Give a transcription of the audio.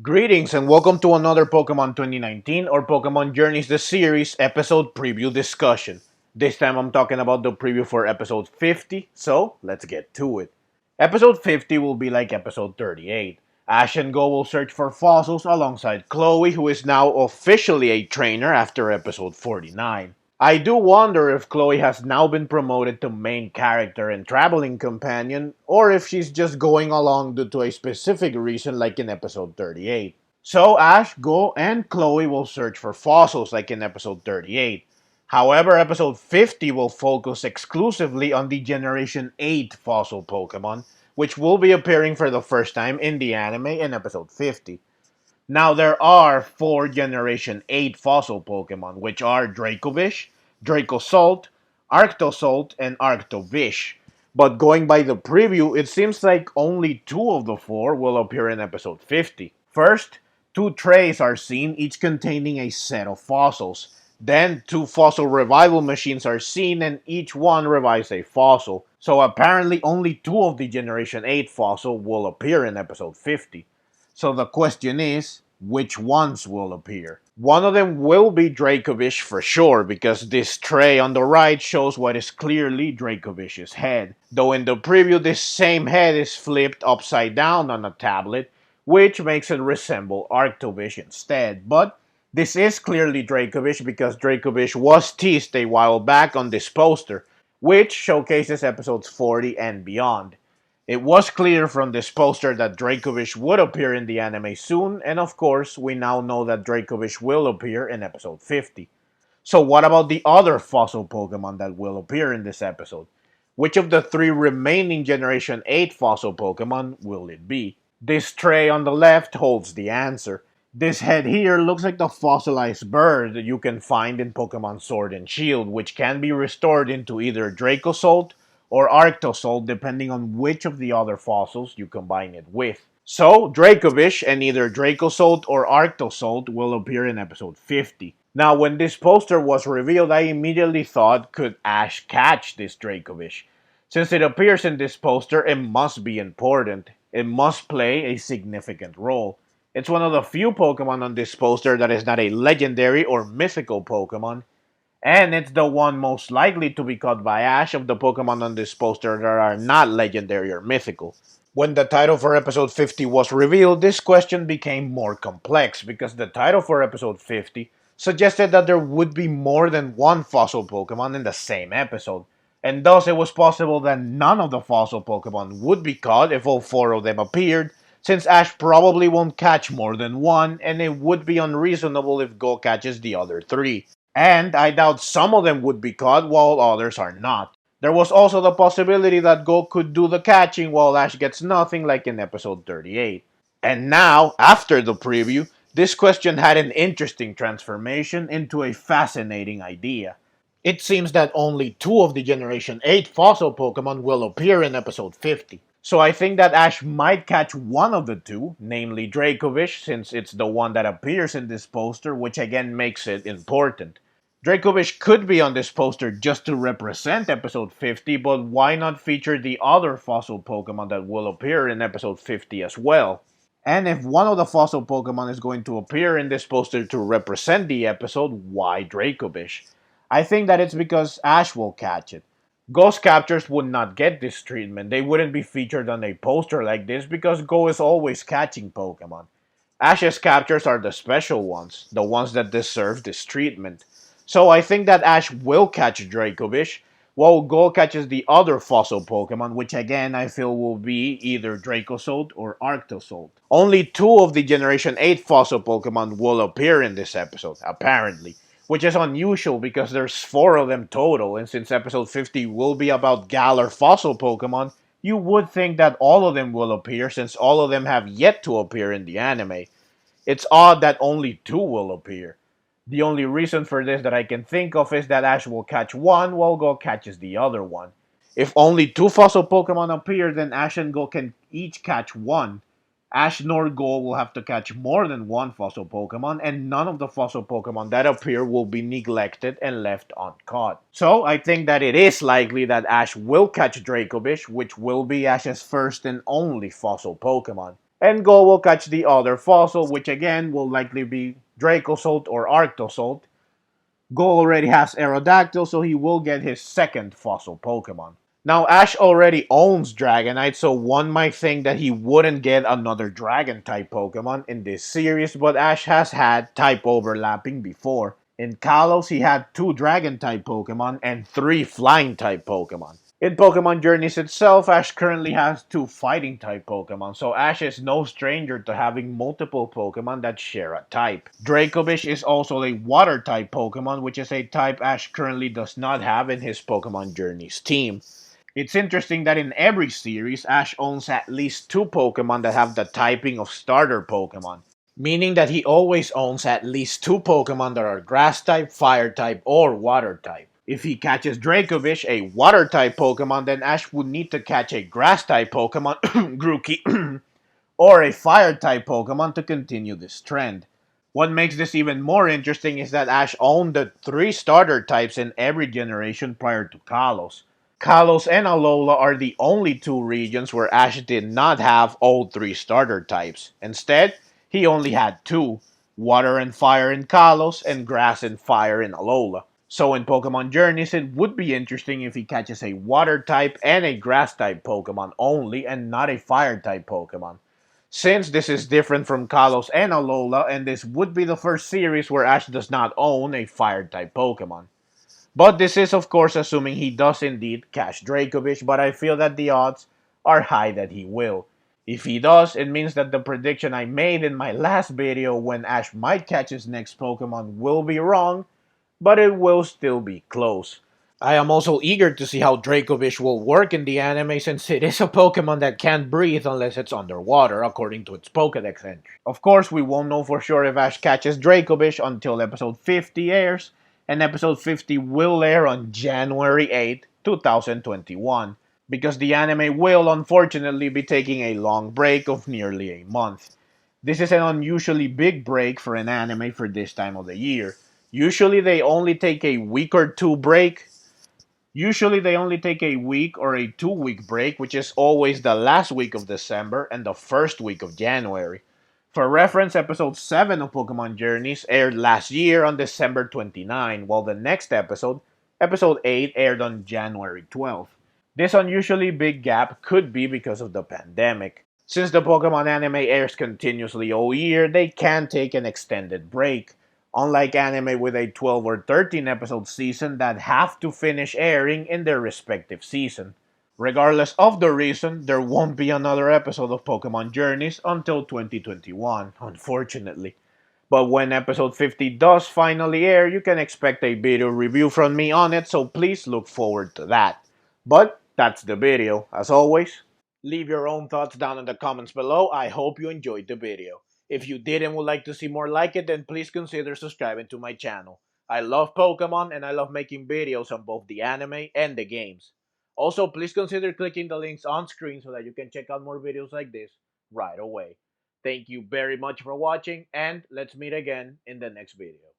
Greetings and welcome to another Pokemon 2019 or Pokemon Journeys the Series episode preview discussion. This time I'm talking about the preview for episode 50, so let's get to it. Episode 50 will be like episode 38. Ash and Go will search for fossils alongside Chloe, who is now officially a trainer after episode 49. I do wonder if Chloe has now been promoted to main character and traveling companion, or if she's just going along due to a specific reason like in episode 38. So Ash, Go, and Chloe will search for fossils like in episode 38. However, episode 50 will focus exclusively on the Generation 8 fossil Pokemon, which will be appearing for the first time in the anime in episode 50. Now, there are 4 Generation 8 fossil Pokemon, which are Dracovish, Dracozolt, Arctozolt, and Arctovish. But going by the preview, it seems like only 2 of the 4 will appear in episode 50. First, 2 trays are seen, each containing a set of fossils. Then, 2 fossil revival machines are seen, and each one revives a fossil. So apparently, only 2 of the Generation 8 fossil will appear in episode 50. So the question is, which ones will appear? One of them will be Dracovish for sure, because this tray on the right shows what is clearly Dracovish's head. Though in the preview, this same head is flipped upside down on a tablet, which makes it resemble Arctovish instead. But this is clearly Dracovish because Dracovish was teased a while back on this poster, which showcases episodes 40 and beyond. It was clear from this poster that Dracovish would appear in the anime soon, and of course, we now know that Dracovish will appear in episode 50. So what about the other fossil Pokemon that will appear in this episode? Which of the 3 remaining Generation 8 fossil Pokemon will it be? This tray on the left holds the answer. This head here looks like the fossilized bird that you can find in Pokemon Sword and Shield, which can be restored into either Dracozolt or Arctozolt depending on which of the other fossils you combine it with. So, Dracovish and either Dracozolt or Arctozolt will appear in episode 50. Now, when this poster was revealed, I immediately thought, could Ash catch this Dracovish? Since it appears in this poster, it must be important. It must play a significant role. It's one of the few Pokemon on this poster that is not a legendary or mythical Pokemon, and it's the one most likely to be caught by Ash of the Pokemon on this poster that are not legendary or mythical. When the title for episode 50 was revealed, this question became more complex because the title for episode 50 suggested that there would be more than one fossil Pokemon in the same episode, and thus it was possible that none of the fossil Pokemon would be caught if all 4 of them appeared, since Ash probably won't catch more than one, and it would be unreasonable if Go catches the other 3. And I doubt some of them would be caught while others are not. There was also the possibility that Go could do the catching while Ash gets nothing like in episode 38. And now, after the preview, this question had an interesting transformation into a fascinating idea. It seems that only 2 of the Generation 8 fossil Pokemon will appear in episode 50. So I think that Ash might catch one of the 2, namely Dracovish, since it's the one that appears in this poster, which again makes it important. Dracovish could be on this poster just to represent episode 50, but why not feature the other fossil Pokemon that will appear in episode 50 as well? And if one of the fossil Pokemon is going to appear in this poster to represent the episode, why Dracovish? I think that it's because Ash will catch it. Ghost captures would not get this treatment. They wouldn't be featured on a poster like this because Go is always catching Pokemon. Ash's captures are the special ones, the ones that deserve this treatment. So I think that Ash will catch Dracovish, while Go catches the other fossil Pokemon, which again I feel will be either Dracozolt or Arctozolt. Only 2 of the Generation 8 fossil Pokemon will appear in this episode, apparently, which is unusual because there's 4 of them total, and since episode 50 will be about Galar fossil Pokemon, you would think that all of them will appear since all of them have yet to appear in the anime. It's odd that only 2 will appear. The only reason for this that I can think of is that Ash will catch one while Go catches the other one. If only 2 fossil Pokemon appear, then Ash and Go can each catch one. Ash nor Go will have to catch more than one fossil Pokemon, and none of the fossil Pokemon that appear will be neglected and left uncaught. So I think that it is likely that Ash will catch Dracovish, which will be Ash's first and only fossil Pokemon. and Goh will catch the other fossil, which again will likely be Dracozolt or Arctozolt. Goh already has Aerodactyl, so he will get his second fossil Pokemon. Now, Ash already owns Dragonite, so one might think that he wouldn't get another Dragon-type Pokemon in this series, but Ash has had type overlapping before. In Kalos, he had 2 Dragon-type Pokemon and 3 Flying-type Pokemon. In Pokemon Journeys itself, Ash currently has 2 Fighting-type Pokemon, so Ash is no stranger to having multiple Pokemon that share a type. Dracovish is also a Water-type Pokemon, which is a type Ash currently does not have in his Pokemon Journeys team. It's interesting that in every series, Ash owns at least 2 Pokemon that have the typing of starter Pokemon, meaning that he always owns at least 2 Pokemon that are Grass type, Fire type, or Water type. If he catches Dracovish, a Water type Pokemon, then Ash would need to catch a Grass type Pokemon, Grookey, or a Fire type Pokemon to continue this trend. What makes this even more interesting is that Ash owned the 3 starter types in every generation prior to Kalos. Kalos and Alola are the only 2 regions where Ash did not have all 3 starter types. Instead, he only had 2, Water and Fire in Kalos and Grass and Fire in Alola. So in Pokemon Journeys, it would be interesting if he catches a Water type and a Grass type Pokemon only and not a Fire type Pokemon. Since this is different from Kalos and Alola, and this would be the first series where Ash does not own a Fire type Pokemon. But this is of course assuming he does indeed catch Dracovish, but I feel that the odds are high that he will. If he does, it means that the prediction I made in my last video when Ash might catch his next Pokemon will be wrong, but it will still be close. I am also eager to see how Dracovish will work in the anime since it is a Pokemon that can't breathe unless it's underwater, according to its Pokedex entry. Of course, we won't know for sure if Ash catches Dracovish until episode 50 airs, and episode 50 will air on January 8, 2021, because the anime will unfortunately be taking a long break of nearly a month. This is an unusually big break for an anime for this time of the year. Usually they only take a week or two break. Usually they only take a week or a 2 week break, which is always the last week of December and the first week of January. For reference, episode 7 of Pokemon Journeys aired last year on December 29, while the next episode, episode 8, aired on January 12th. This unusually big gap could be because of the pandemic. Since the Pokemon anime airs continuously all year, they can take an extended break. Unlike anime with a 12 or 13 episode season that have to finish airing in their respective season. Regardless of the reason, there won't be another episode of Pokemon Journeys until 2021, unfortunately. But when episode 50 does finally air, you can expect a video review from me on it, so please look forward to that. But that's the video. As always, leave your own thoughts down in the comments below. I hope you enjoyed the video. If you did and would like to see more like it, then please consider subscribing to my channel. I love Pokemon and I love making videos on both the anime and the games. Also, please consider clicking the links on screen so that you can check out more videos like this right away. Thank you very much for watching, and let's meet again in the next video.